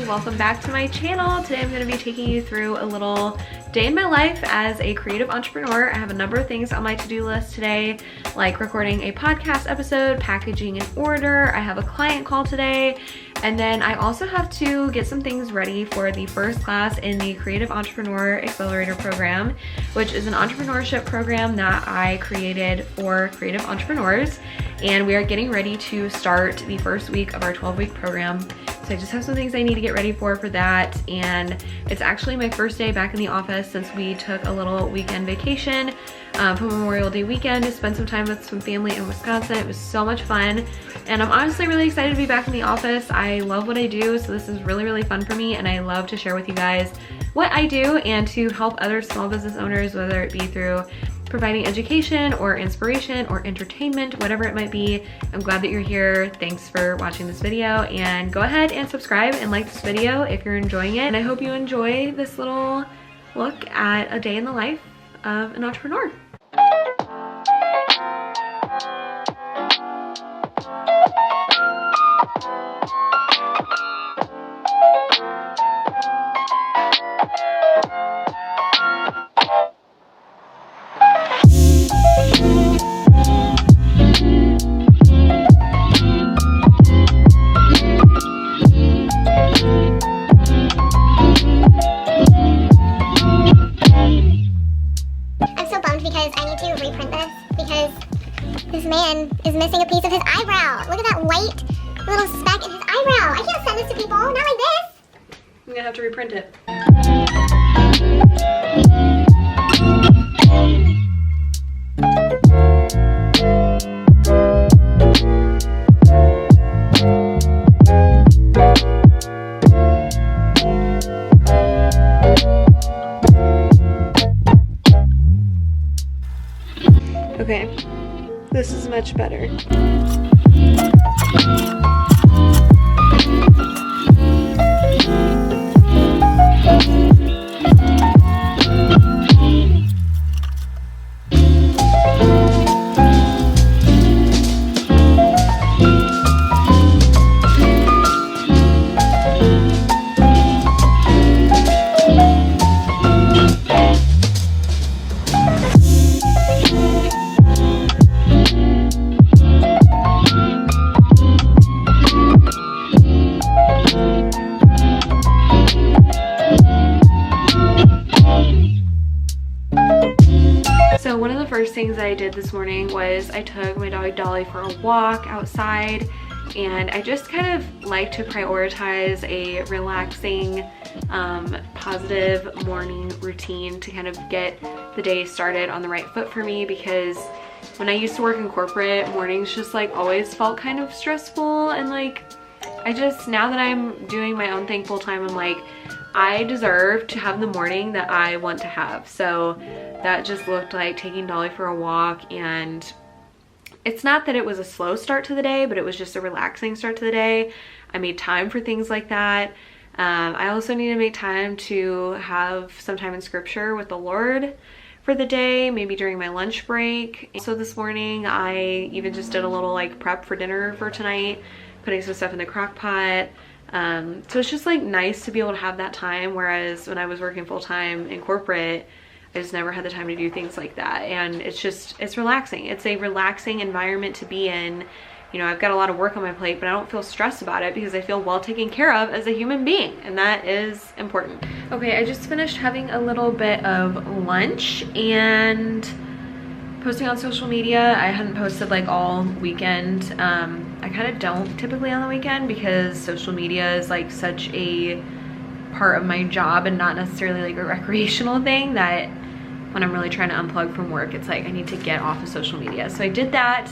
welcome back to my channel. Today I'm going to be taking you through a little day in my life as a creative entrepreneur. I have a number of things on my to-do list today, like recording a podcast episode, packaging an order, I have a client call today, and then I also have to get some things ready for the first class in the Creative Entrepreneur Accelerator program, which is an entrepreneurship program that I created for creative entrepreneurs. And we are getting ready to start the first week of our 12-week program. So I just have some things I need to get ready for that. And it's actually my first day back in the office since we took a little weekend vacation for Memorial Day weekend to spend some time with some family in Wisconsin. It was so much fun. And I'm honestly really excited to be back in the office. I love what I do, so this is really, really fun for me. And I love to share with you guys what I do and to help other small business owners, whether it be through providing education or inspiration or entertainment, whatever it might be. I'm glad that you're here. Thanks for watching this video, and go ahead and subscribe and like this video if you're enjoying it. And I hope you enjoy this little look at a day in the life of an entrepreneur. This man is missing a piece of his eyebrow. Look at that white little speck in his eyebrow. I can't send this to people, not like this. I'm gonna have to reprint it. Okay. This is much better. So one of the first things that I did this morning was I took my dog Dolly for a walk outside, and I just kind of like to prioritize a relaxing, positive morning routine to kind of get the day started on the right foot for me, because when I used to work in corporate, mornings just like always felt kind of stressful, and like now that I'm doing my own thing full time, I'm like, I deserve to have the morning that I want to have. So that just looked like taking Dolly for a walk, and it's not that it was a slow start to the day, but it was just a relaxing start to the day. I made time for things like that. I also need to make time to have some time in scripture with the Lord for the day, maybe during my lunch break. So this morning I even just did a little like prep for dinner for tonight, putting some stuff in the crock pot. So it's just like nice to be able to have that time, whereas when I was working full-time in corporate, I just never had the time to do things like that. And it's relaxing. It's a relaxing environment to be in. You know, I've got a lot of work on my plate, but I don't feel stressed about it because I feel well taken care of as a human being, and that is important. Okay, I just finished having a little bit of lunch and posting on social media. I hadn't posted like all weekend. I kind of don't typically on the weekend because social media is like such a part of my job and not necessarily like a recreational thing, that when I'm really trying to unplug from work, it's like I need to get off of social media. So I did that.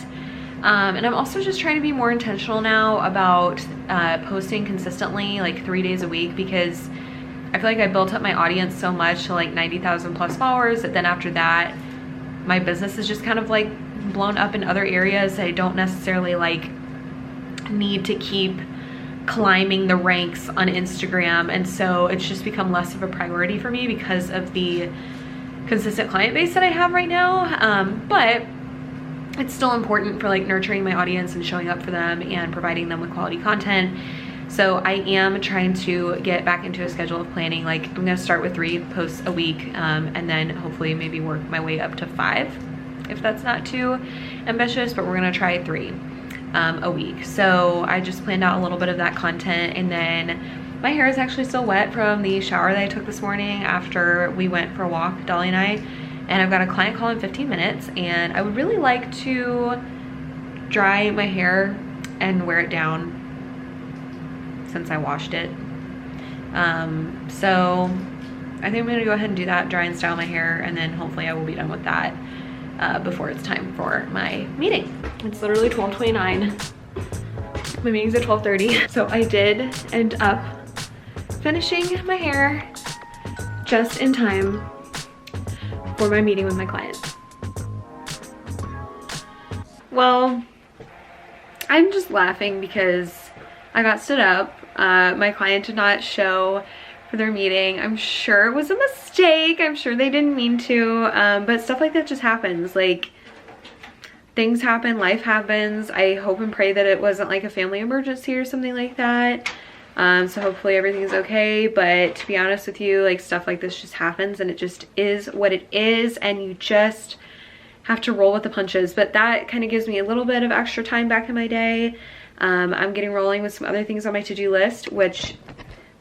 And I'm also just trying to be more intentional now about posting consistently, like 3 days a week, because I feel like I built up my audience so much to like 90,000 plus followers that then after that, my business is just kind of like blown up in other areas. I don't necessarily like need to keep climbing the ranks on Instagram, and so it's just become less of a priority for me because of the consistent client base that I have right now. But it's still important for like nurturing my audience and showing up for them and providing them with quality content. So I am trying to get back into a schedule of planning. Like I'm gonna start with 3 posts a week, and then hopefully maybe work my way up to 5 if that's not too ambitious, but we're gonna try 3 a week. So I just planned out a little bit of that content, and then my hair is actually still wet from the shower that I took this morning after we went for a walk, Dolly and I, and I've got a client call in 15 minutes, and I would really like to dry my hair and wear it down since I washed it. So I think I'm gonna go ahead and do that, dry and style my hair, and then hopefully I will be done with that before it's time for my meeting. It's literally 12:29. My meeting's at 12:30. So I did end up finishing my hair just in time for my meeting with my client. Well, I'm just laughing because I got stood up. My client did not show for their meeting. I'm sure it was a mistake. I'm sure they didn't mean to, but stuff like that just happens. Like, things happen, life happens. I hope and pray that it wasn't like a family emergency or something like that. So hopefully everything's okay, but to be honest with you, like stuff like this just happens, and it just is what it is, and you just have to roll with the punches. But that kind of gives me a little bit of extra time back in my day. I'm getting rolling with some other things on my to-do list, which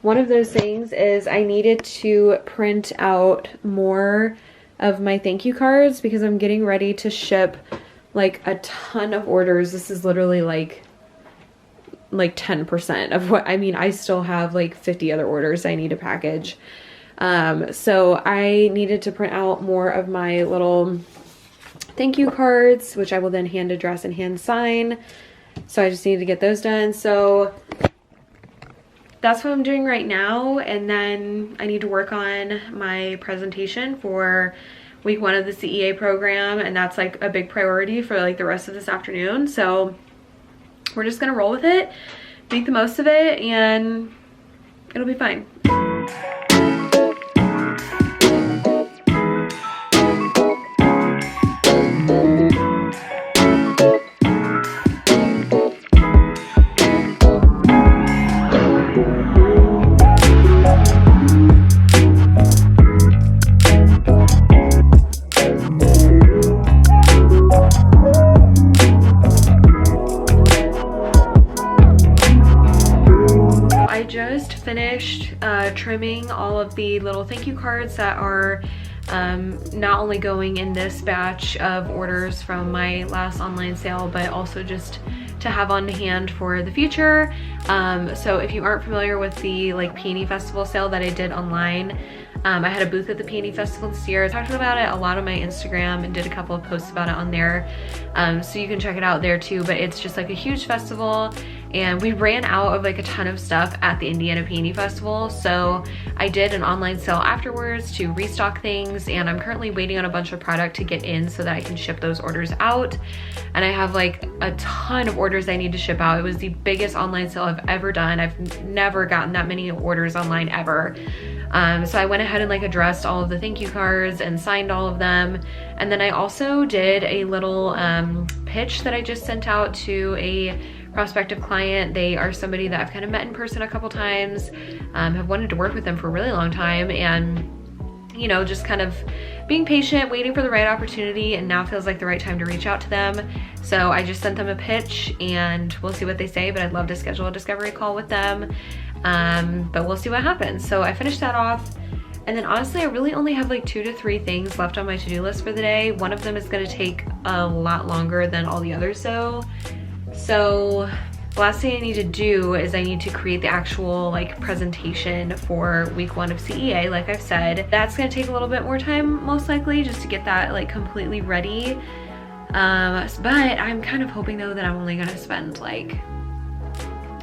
one of those things is I needed to print out more of my thank you cards because I'm getting ready to ship like a ton of orders. This is literally like 10% of what, I mean, I still have like 50 other orders I need to package. So I needed to print out more of my little thank you cards, which I will then hand address and hand sign. So I just need to get those done. So that's what I'm doing right now. And then I need to work on my presentation for week 1 of the CEA program. And that's like a big priority for like the rest of this afternoon. So we're just gonna roll with it, make the most of it, and it'll be fine. Finished trimming all of the little thank you cards that are not only going in this batch of orders from my last online sale, but also just to have on hand for the future. So if you aren't familiar with the like Peony Festival sale that I did online, I had a booth at the Peony Festival this year. I talked about it a lot on my Instagram and did a couple of posts about it on there. So you can check it out there too, but it's just like a huge festival, and we ran out of like a ton of stuff at the Indiana Peony Festival. So I did an online sale afterwards to restock things, and I'm currently waiting on a bunch of product to get in so that I can ship those orders out. And I have like a ton of orders I need to ship out. It was the biggest online sale I've ever done. I've never gotten that many orders online ever. So I went ahead and like addressed all of the thank you cards and signed all of them. And then I also did a little pitch that I just sent out to a prospective client. They are somebody that I've kind of met in person a couple times, have wanted to work with them for a really long time, and you know, just kind of being patient, waiting for the right opportunity, and now feels like the right time to reach out to them. So I just sent them a pitch, and we'll see what they say, but I'd love to schedule a discovery call with them. But we'll see what happens. So I finished that off. And then honestly, I really only have like 2 to 3 things left on my to-do list for the day. One of them is gonna take a lot longer than all the others though. So the last thing I need to do is I need to create the actual like presentation for week 1 of CEA, like I've said. That's gonna take a little bit more time, most likely, just to get that like completely ready. But I'm kind of hoping though that I'm only gonna spend like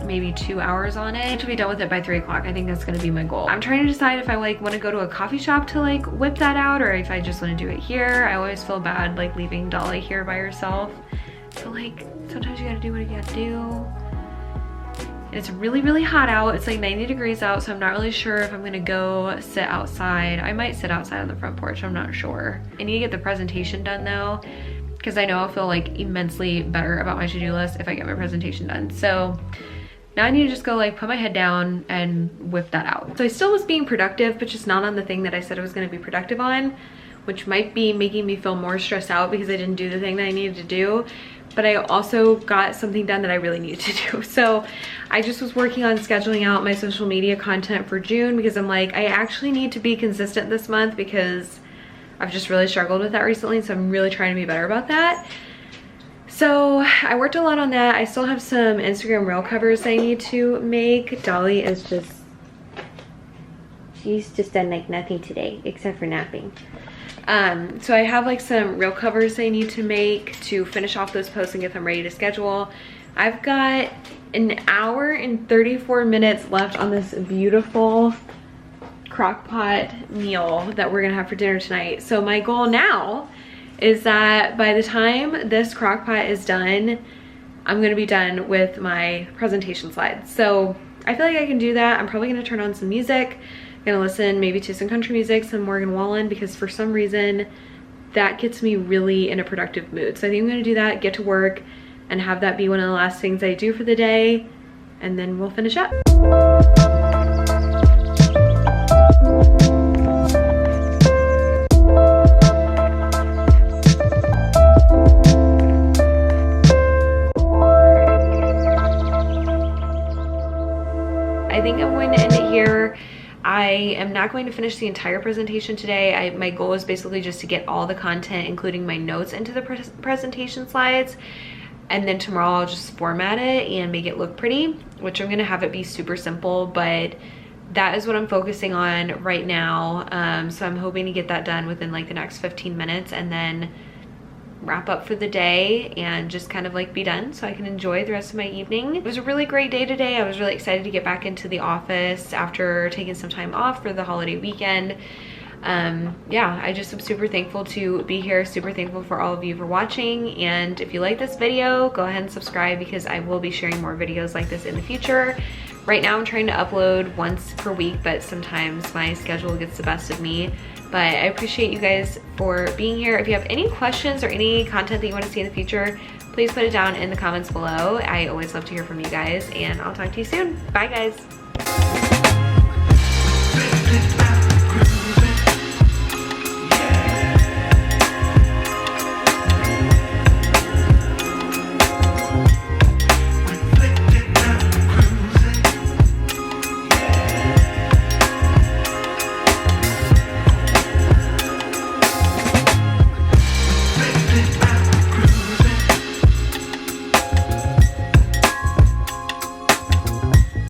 maybe 2 hours on it to be done with it by 3 o'clock. I think that's gonna be my goal. I'm trying to decide if I like want to go to a coffee shop to like whip that out, or if I just want to do it here. I always feel bad like leaving Dolly here by herself, but like sometimes you gotta do what you gotta do. And it's really, really hot out. It's like 90 degrees out, so I'm not really sure if I'm gonna go sit outside. I might sit outside on the front porch, I'm not sure. I need to get the presentation done though, because I know I'll feel like immensely better about my to-do list if I get my presentation done. So Now I need to just go like put my head down and whip that out. So I still was being productive, but just not on the thing that I said I was gonna be productive on, which might be making me feel more stressed out because I didn't do the thing that I needed to do. But I also got something done that I really needed to do. So I just was working on scheduling out my social media content for June because I'm like, I actually need to be consistent this month because I've just really struggled with that recently. So I'm really trying to be better about that. So I worked a lot on that. I still have some Instagram reel covers I need to make. Dolly is just, she's just done like nothing today except for napping. So I have like some reel covers I need to make to finish off those posts and get them ready to schedule. I've got an hour and 34 minutes left on this beautiful crock pot meal that we're gonna have for dinner tonight. So my goal now is that by the time this crock pot is done, I'm gonna be done with my presentation slides. So I feel like I can do that. I'm probably gonna turn on some music. Gonna listen maybe to some country music, some Morgan Wallen, because for some reason that gets me really in a productive mood. So I think I'm gonna do that, get to work, and have that be one of the last things I do for the day, and then we'll finish up. I think I'm going to end it here. I am not going to finish the entire presentation today. My goal is basically just to get all the content, including my notes, into the presentation slides. And then tomorrow I'll just format it and make it look pretty, which I'm gonna have it be super simple, but that is what I'm focusing on right now. So I'm hoping to get that done within like the next 15 minutes and then wrap up for the day and just kind of like be done so I can enjoy the rest of my evening. It was a really great day today. I was really excited to get back into the office after taking some time off for the holiday weekend. Yeah, I just am super thankful to be here, super thankful for all of you for watching, and if you like this video, go ahead and subscribe because I will be sharing more videos like this in the future. Right now I'm trying to upload once per week, but sometimes my schedule gets the best of me. But I appreciate you guys for being here. If you have any questions or any content that you want to see in the future, please put it down in the comments below. I always love to hear from you guys, and I'll talk to you soon. Bye guys.